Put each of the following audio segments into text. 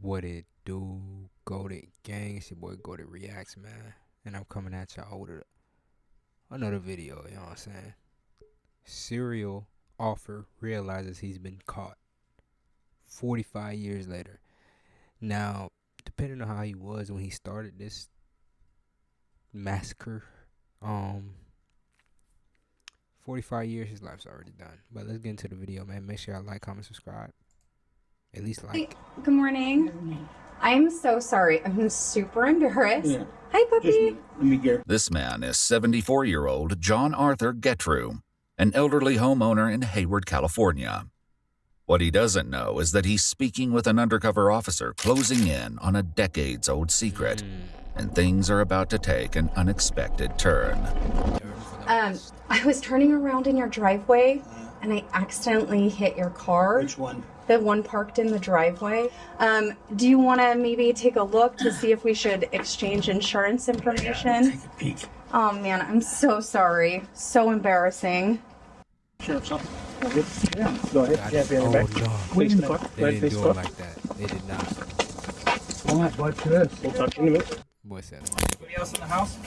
What it do? Goated gang. It's your boy GoatedReacts, man. And I'm coming at y'all with another video, you know what I'm saying? Serial offer realizes he's been caught 45 years later. Now, depending on how he was when he started this massacre, 45 years, his life's already done. But let's get into the video, man. Make sure y'all like, comment, subscribe. At least like. Good morning. I'm so sorry. I'm super embarrassed. Yeah. Hi, puppy. Let me get. This man is 74-year-old John Arthur Getrew, an elderly homeowner in Hayward, California. What he doesn't know is that he's speaking with an undercover officer closing in on a decades-old secret, and things are about to take an unexpected turn. I was turning around in your driveway, and I accidentally hit your car. Which one? The one parked in the driveway. Do you want to maybe take a look to see if we should exchange insurance information? Yeah, take a peek. Oh man, I'm so sorry. So embarrassing. Sure, something. Yeah, go ahead. Oh, no. Wait a They minute. didn't do it like that. They did not. What? What's this? We'll talk to you in a minute. Boy said it. Anybody else in the house?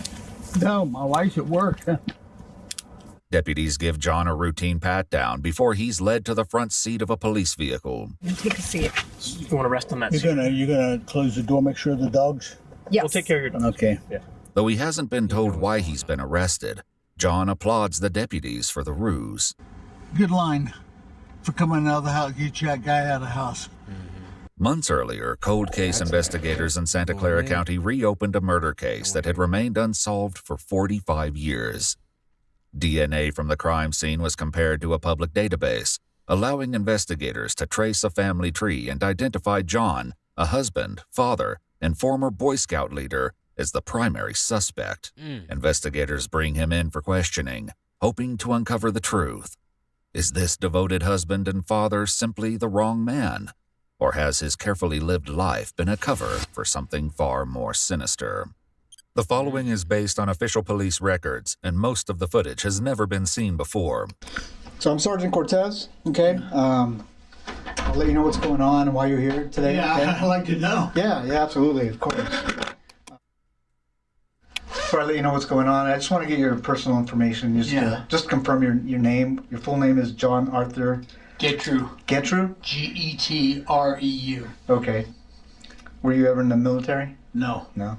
No, my wife's at work. Deputies give John a routine pat-down before he's led to the front seat of a police vehicle. Take a seat. You want to rest on that seat? You're gonna close the door, make sure the dogs. Yes. We'll take care of your dog. Okay. Yeah. Though he hasn't been told why he's been arrested, John applauds the deputies for the ruse. Good line for coming out of the house. Get that guy out of the house. Months earlier, cold case investigators in Santa Clara County reopened a murder case that had remained unsolved for 45 years. DNA from the crime scene was compared to a public database, allowing investigators to trace a family tree and identify John, a husband, father, and former Boy Scout leader, as the primary suspect. Investigators bring him in for questioning, hoping to uncover the truth. Is this devoted husband and father simply the wrong man? Or has his carefully lived life been a cover for something far more sinister? The following is based on official police records, and most of the footage has never been seen before. So I'm Sergeant Cortez, okay? I'll let you know what's going on and why you're here today. Yeah, okay? I'd like to know. Yeah, absolutely, of course. Before I let you know what's going on, I just want to get your personal information. Just confirm your name. Your full name is John Arthur Getrew. Getrew? Getreu. Okay. Were you ever in the military? No. No.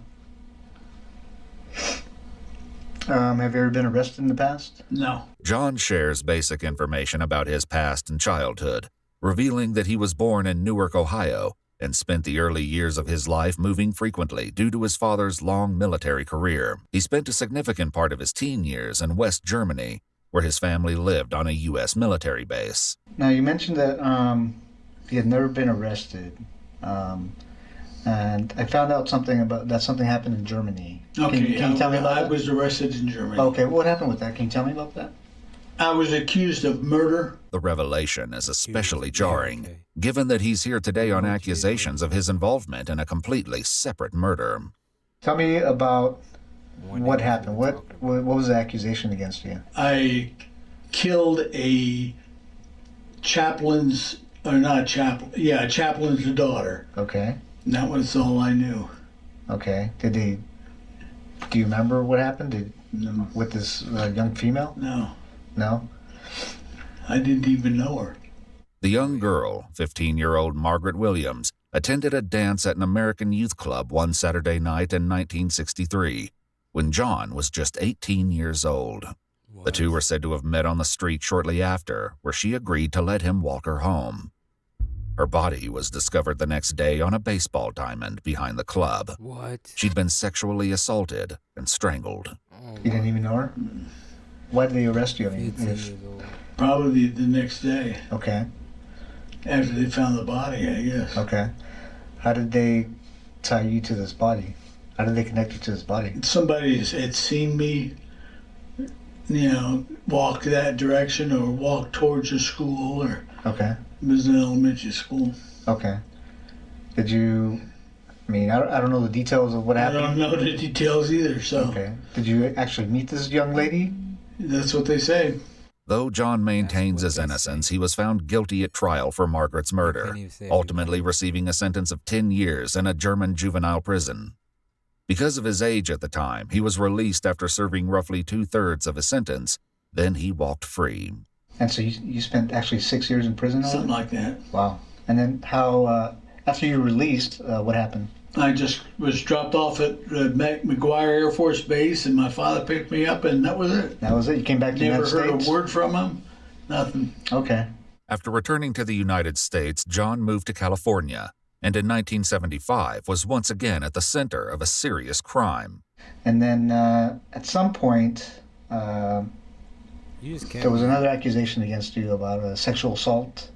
Have you ever been arrested in the past? No. John shares basic information about his past and childhood, revealing that he was born in Newark, Ohio, and spent the early years of his life moving frequently due to his father's long military career. He spent a significant part of his teen years in West Germany, where his family lived on a U.S. military base. Now, you mentioned that he had never been arrested. And I found out something happened in Germany. Okay. Can you tell me about that? I was arrested in Germany. Okay, what happened with that? Can you tell me about that? I was accused of murder. The revelation is especially jarring, given that he's here today on accusations of his involvement in a completely separate murder. Tell me about what happened. What was the accusation against you? I killed a chaplain's daughter. Okay. And that was all I knew. Okay. Do you remember what happened No. with this young female? No. No? I didn't even know her. The young girl, 15-year-old Margaret Williams, attended a dance at an American youth club one Saturday night in 1963, when John was just 18 years old. The two were said to have met on the street shortly after, where she agreed to let him walk her home. Her body was discovered the next day on a baseball diamond behind the club. What? She'd been sexually assaulted and strangled. You didn't even know her? Why did they arrest you? I mean, 15 years old. Probably the next day okay. after they found the body, I guess. Okay. How did they tie you to this body? How did they connect you to this body? Somebody had seen me, walk that direction or walk towards the school, or Okay. it was an elementary school. Okay. Did you... I mean, I don't know the details of what I happened. don't know the details either, so Okay. Did you actually meet this young lady? that's what they say. Though John maintains what his they innocence, say. he was found guilty at trial for Margaret's murder, can't even say if ultimately he- receiving a sentence of 10 years in a German juvenile prison. Because of his age at the time, he was released after serving roughly 2/3 of his sentence. Then he walked free. And so you spent actually 6 years in prison? Something like that. Wow. And then how, after you were released, what happened? I just was dropped off at McGuire Air Force Base, and my father picked me up, and that was it. That was it? You came back to the Never United heard States? a word from him. Nothing. Okay. After returning to the United States, John moved to California, and in 1975 was once again at the center of a serious crime. And then at some point, You just can't. there was another accusation against you about sexual assault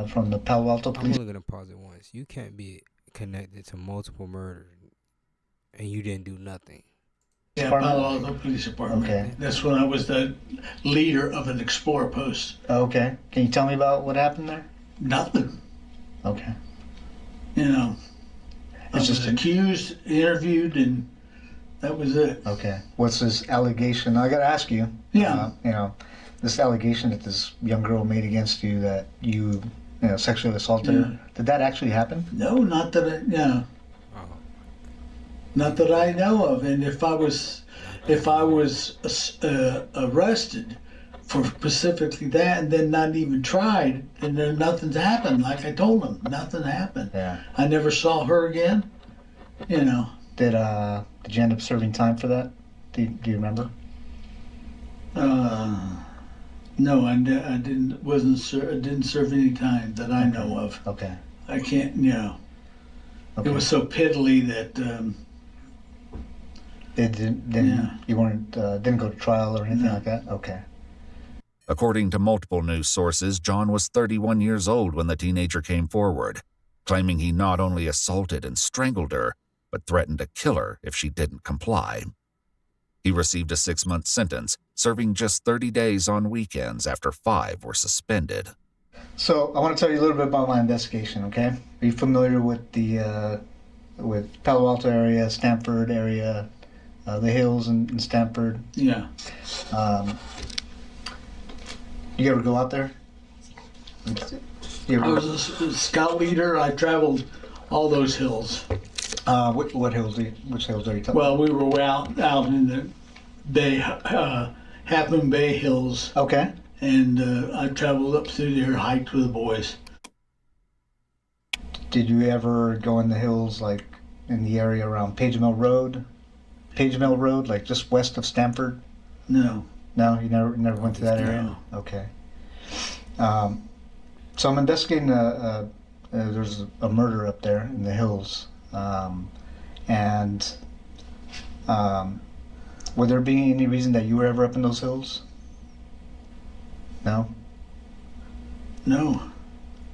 from the Palo Alto I'm police. only gonna pause it once. You can't be connected to multiple murders and you didn't do nothing. Yeah, Department? Palo Alto Police Department. Okay. That's when I was the leader of an Explorer post. Okay. Can you tell me about what happened there? Nothing. Okay. You know, I It's was just accused, interviewed, and that was it. Okay. What's this allegation? I got to ask you. Yeah. This allegation that this young girl made against you that you sexually assaulted her. Did that actually happen? No, not that I, Oh, not that I know of. And if I was arrested for specifically that, and then not even tried, and then nothing's happened. Like I told him, nothing happened. Yeah. I never saw her again. You know. Did you end up serving time for that? Do you remember? No, I didn't. I didn't serve any time that I know of. Okay. I can't. Okay. It was so piddly that. You weren't didn't go to trial or anything like that? Okay. According to multiple news sources, John was 31 years old when the teenager came forward, claiming he not only assaulted and strangled her, but threatened to kill her if she didn't comply. He received a 6-month sentence, serving just 30 days on weekends after 5 were suspended. So I want to tell you a little bit about my investigation, okay? Are you familiar with the with Palo Alto area, Stanford area, the hills in Stanford? Yeah. You ever go out there? You I ever, was a scout leader. I traveled all those hills. what hills? Which hills are you talking? Well, we were out in the Bay, Half Moon Bay Hills, Okay. and I traveled up through there, hiked with the boys. Did you ever go in the hills, like in the area around Page Mill Road? Page Mill Road, like just west of Stanford? No. No, you never went to that area? No. Okay. So I'm investigating there's a murder up there in the hills. Would there be any reason that you were ever up in those hills? No? No.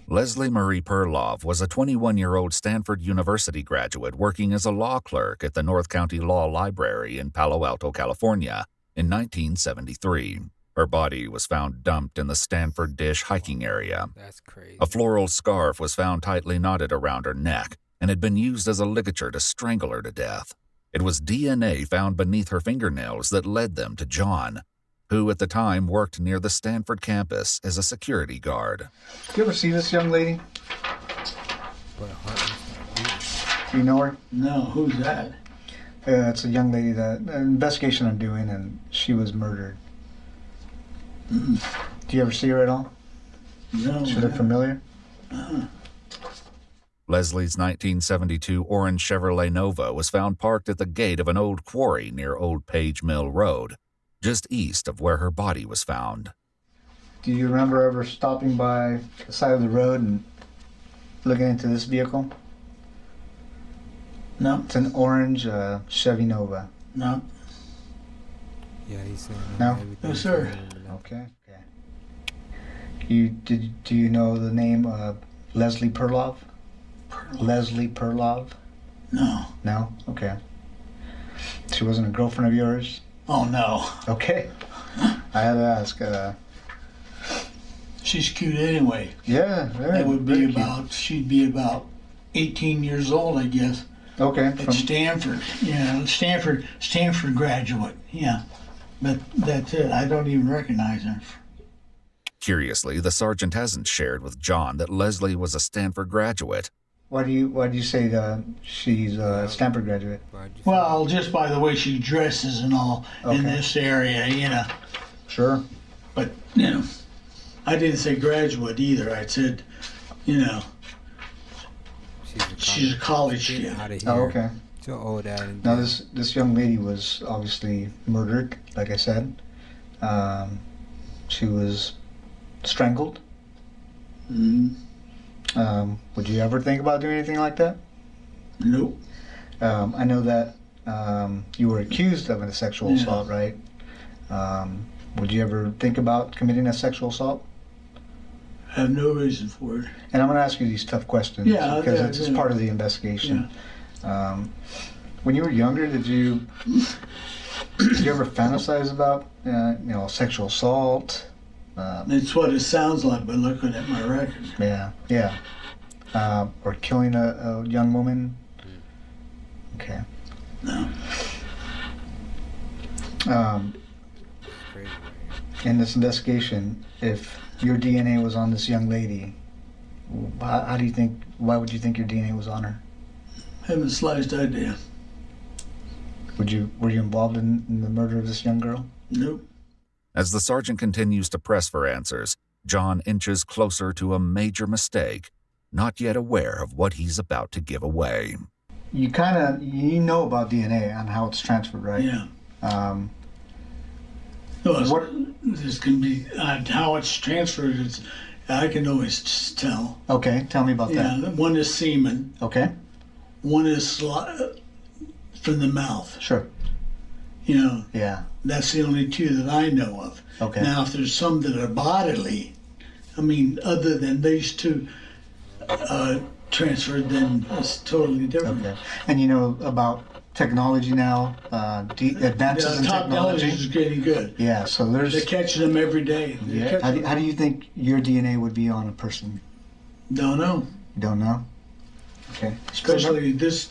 Leslie Marie Perlov was a 21-year-old Stanford University graduate working as a law clerk at the North County Law Library in Palo Alto, California in 1973. Her body was found dumped in the Stanford Dish hiking area. that's crazy. A floral scarf was found tightly knotted around her neck and had been used as a ligature to strangle her to death. It was DNA found beneath her fingernails that led them to John, who at the time worked near the Stanford campus as a security guard. You ever see this young lady? But Hartman's Do you know her? No. Who's that? It's a young lady that an investigation I'm doing, and she was murdered. Do you ever see her at all? No. She look familiar? Leslie's 1972 orange Chevrolet Nova was found parked at the gate of an old quarry near Old Page Mill Road, just east of where her body was found. Do you remember ever stopping by the side of the road and looking into this vehicle? No. It's an orange Chevy Nova. No. Yeah, he's saying No? everything No, sir. Okay. Do you know the name Leslie Perlov? Leslie Perlov? No. No? Okay. She wasn't a girlfriend of yours? Oh, no. Okay. I had to ask. She's cute anyway. Yeah, very, That would very be cute. she'd be about 18 years old, I guess. Okay. At Stanford. Yeah, Stanford, graduate. Yeah. But that's it. I don't even recognize her. Okay. Yeah. You did you know the name Leslie Perlov? Curiously, the sergeant hasn't shared with John that Leslie was a Stanford graduate. Why do you say she's a Stanford graduate? Well, just by the way she dresses and all in Okay. this area, you know. Sure. But, you know, I didn't say graduate either. I said, you know, she's a college kid. Out of here. Oh, okay. To old dad and Now this young lady was obviously murdered, like I said. She was strangled. Mm, Would you ever think about doing anything like that? nope. I know that you were accused of a sexual Yeah. assault, right? Would you ever think about committing a sexual assault? I have no reason for it. And I'm going to ask you these tough questions Yeah, because yeah, it's just yeah. part of the investigation. When you were younger, did you ever fantasize about sexual assault? It's what it sounds like by looking at my record. Yeah. Or killing a young woman? Okay. No. crazy. In this investigation, if your DNA was on this young lady, how do you think? Why would you think your DNA was on her? Haven't the slightest idea. Were you involved in the murder of this young girl? Nope. As the sergeant continues to press for answers, John inches closer to a major mistake, not yet aware of what he's about to give away. You know about DNA and how it's transferred, right? Yeah. What? This can be how it's transferred. I can always just tell. Okay, tell me about Yeah, that. one is semen. Okay, One is from the mouth. sure. You know, Yeah. that's the only two that I know of. Okay. Now, if there's some that are bodily, I mean, other than these two transferred, then it's totally different. Okay. And you know about technology now, advances in Technology technology. is getting good. Yeah. So They're there's. catching them every day. They're Yeah. catching How do you think your DNA would be on a person? Don't know. You don't know. Okay. Especially this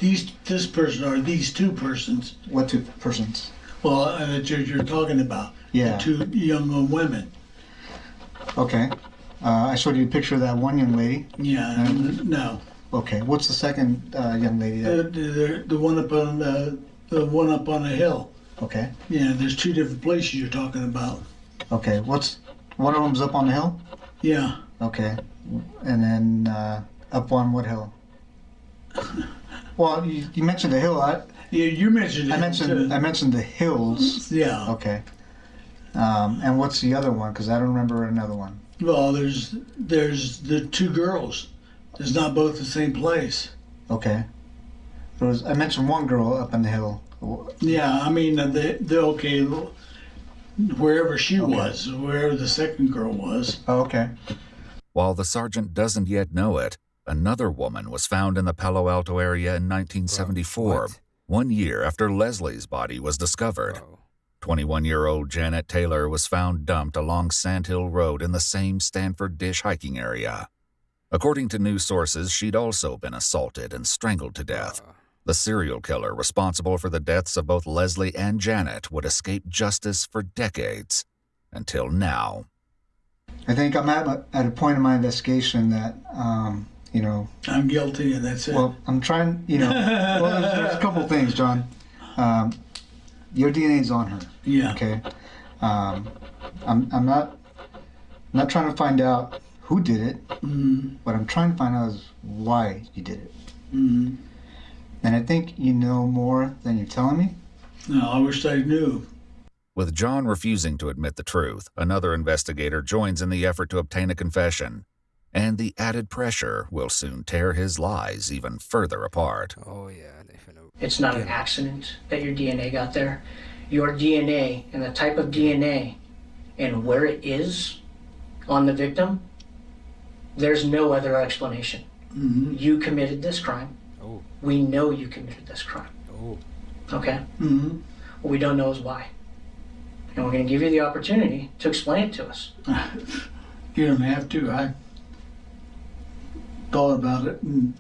person or these two persons. What two persons? Well, that you're talking about. Yeah. The two young women. Okay. I showed you a picture of that one young lady. Yeah. No. Okay. What's the second young lady? The one up on the one up on the hill. Okay. Yeah. There's two different places you're talking about. Okay. What's one of them's up on the hill? Yeah. Okay. And then up on what hill? Well, you mentioned the hill. Yeah. You mentioned. I mentioned the hills. Yeah. Okay. And what's the other one? Because I don't remember another one. Well, there's the two girls. It's not both the same place. Okay. I mentioned one girl up on the hill. Yeah, I mean, they're okay, wherever she Okay. was, wherever the second girl was. Oh, okay. While the sergeant doesn't yet know it, another woman was found in the Palo Alto area in 1974, What? 1 year after Leslie's body was discovered. Bro. 21-year-old Janet Taylor was found dumped along Sandhill Road in the same Stanford Dish hiking area. According to news sources, she'd also been assaulted and strangled to death. The serial killer responsible for the deaths of both Leslie and Janet would escape justice for decades, until now. I think I'm at a point in my investigation that, I'm guilty, and that's it. well, I'm trying, well, there's a couple things, John. Your DNA's on her. yeah. Okay. I'm not trying to find out who did it. Mm-hmm. What I'm trying to find out is why you did it. Mm-hmm. And I think you know more than you're telling me. No, I wish I knew. With John refusing to admit the truth, another investigator joins in the effort to obtain a confession. And the added pressure will soon tear his lies even further apart. Oh yeah, they finna. It's not an accident that your DNA got there. Your DNA and the type of DNA and where it is on the victim, there's no other explanation. Mm-hmm. You committed this crime. Oh. We know you committed this crime. Oh. Okay? Mm-hmm. What we don't know is why. And we're going to give you the opportunity to explain it to us. You don't have to. I thought about it, and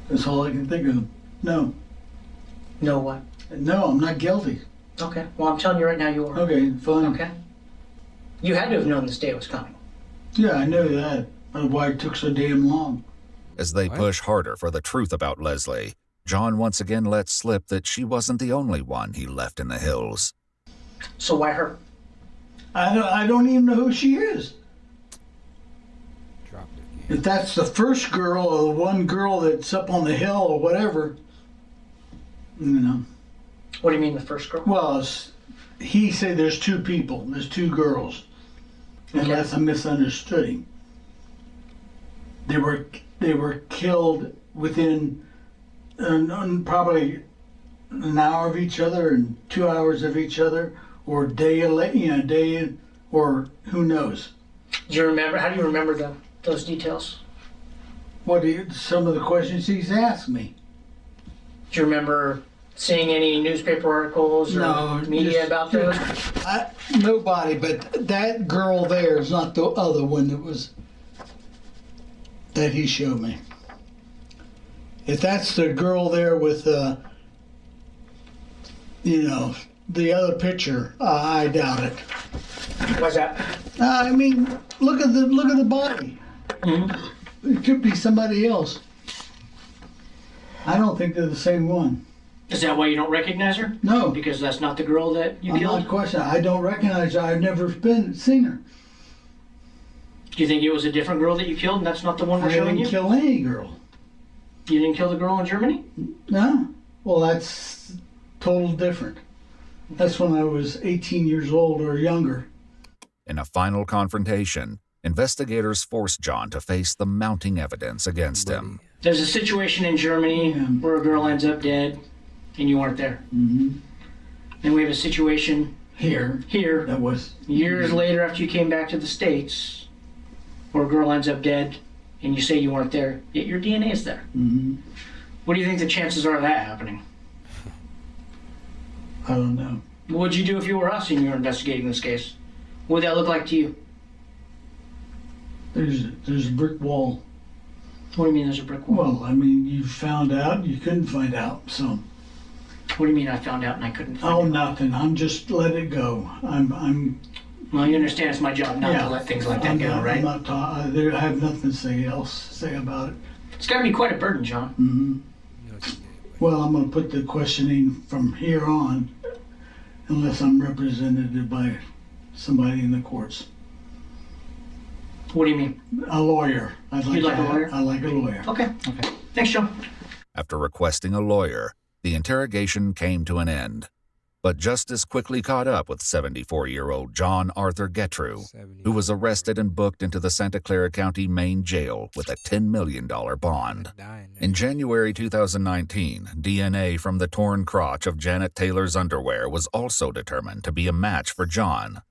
that's all I can think of. No. Know what? No, I'm not guilty. Okay. Well, I'm telling you right now you are. Okay, fine. Okay? You had to have known this day was coming. Yeah, I know that. But why it took so damn long. As they What? push harder for the truth about Leslie, John once again lets slip that she wasn't the only one he left in the hills. So why her? I don't even know who she is. Dropped it again. If that's the first girl or the one girl that's up on the hill or whatever, you know. What do you mean the first girl? Well, he said there's two people. There's two girls. Unless I misunderstood him. They were killed within probably an hour of each other and 2 hours of each other, or day, or who knows. Do you remember? How do you remember those details? Some of the questions he's asked me. Do you remember seeing any newspaper articles or No, media just- about those? Nobody, but that girl there is not the other one that he showed me. If that's the girl there with, the other picture, I doubt it. Why's that? I mean, look at the body. Mm-hmm. It could be somebody else. I don't think they're the same one. Is that why you don't recognize her? No. Because that's not the girl that you I'm killed? not questioning. I don't recognize her. I've never seen her. Do you think it was a different girl that you killed and that's not the one we're I showing didn't you? kill any girl. You didn't kill the girl in Germany? No. Well, that's total different. That's when I was 18 years old or younger. In a final confrontation, investigators force John to face the mounting evidence against him. There's a situation in Germany where a girl ends up dead and you weren't there. Mm-hmm. Then we have a situation Here. here, That was. years later after you came back to the States, where a girl ends up dead and you say you weren't there, yet your DNA is there. Mm-hmm. What do you think the chances are of that happening? I don't know. What would you do if you were us and you were investigating this case? What would that look like to you? There's a brick wall. What do you mean there's a brick wall? Well, I mean, you found out, you couldn't find out, so. What do you mean I found out and I couldn't find Oh, it? nothing. I'm just let it go. I'm. Well, you understand it's my job not yeah. to let things like that I'm go, not, right? I'm not I have nothing to say about it. It's got to be quite a burden, John. Mm-hmm. You know what you did, Well, I'm going to put the questioning from here on, unless I'm represented by somebody in the courts. What do you mean? A lawyer. You'd like a lawyer? I like a lawyer. Okay. Thanks, John. After requesting a lawyer, the interrogation came to an end. But justice quickly caught up with 74-year-old John Arthur Getrew, who was arrested and booked into the Santa Clara County Main Jail with a $10 million bond. In January 2019, DNA from the torn crotch of Janet Taylor's underwear was also determined to be a match for John.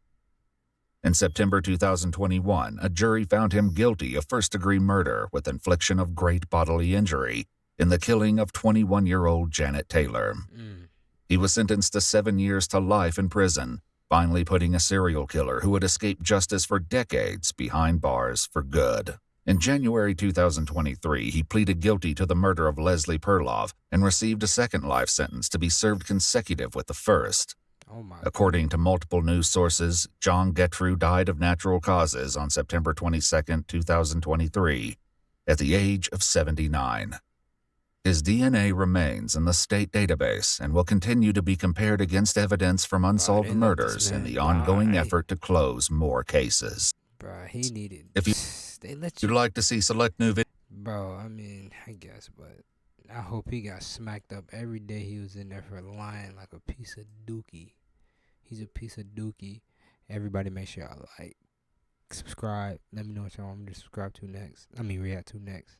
In September 2021, a jury found him guilty of first-degree murder with infliction of great bodily injury in the killing of 21-year-old Janet Taylor. He was sentenced to 7 years to life in prison, finally putting a serial killer who had escaped justice for decades behind bars for good. In January 2023, he pleaded guilty to the murder of Leslie Perloff and received a second life sentence to be served consecutive with the first. According to multiple news sources, John Getrew died of natural causes on September 22, 2023, at the age of 79. His DNA remains in the state database and will continue to be compared against evidence from unsolved murders in the ongoing effort to close more cases. Bro, he needed. If you'd like to see select new videos, Bro, I mean, I guess, but I hope he got smacked up every day he was in there for lying like a piece of dookie. He's a piece of dookie. Everybody make sure y'all like, subscribe. Let me know what y'all want me to subscribe to next. React to next.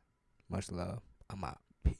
Much love. I'm out. Peace.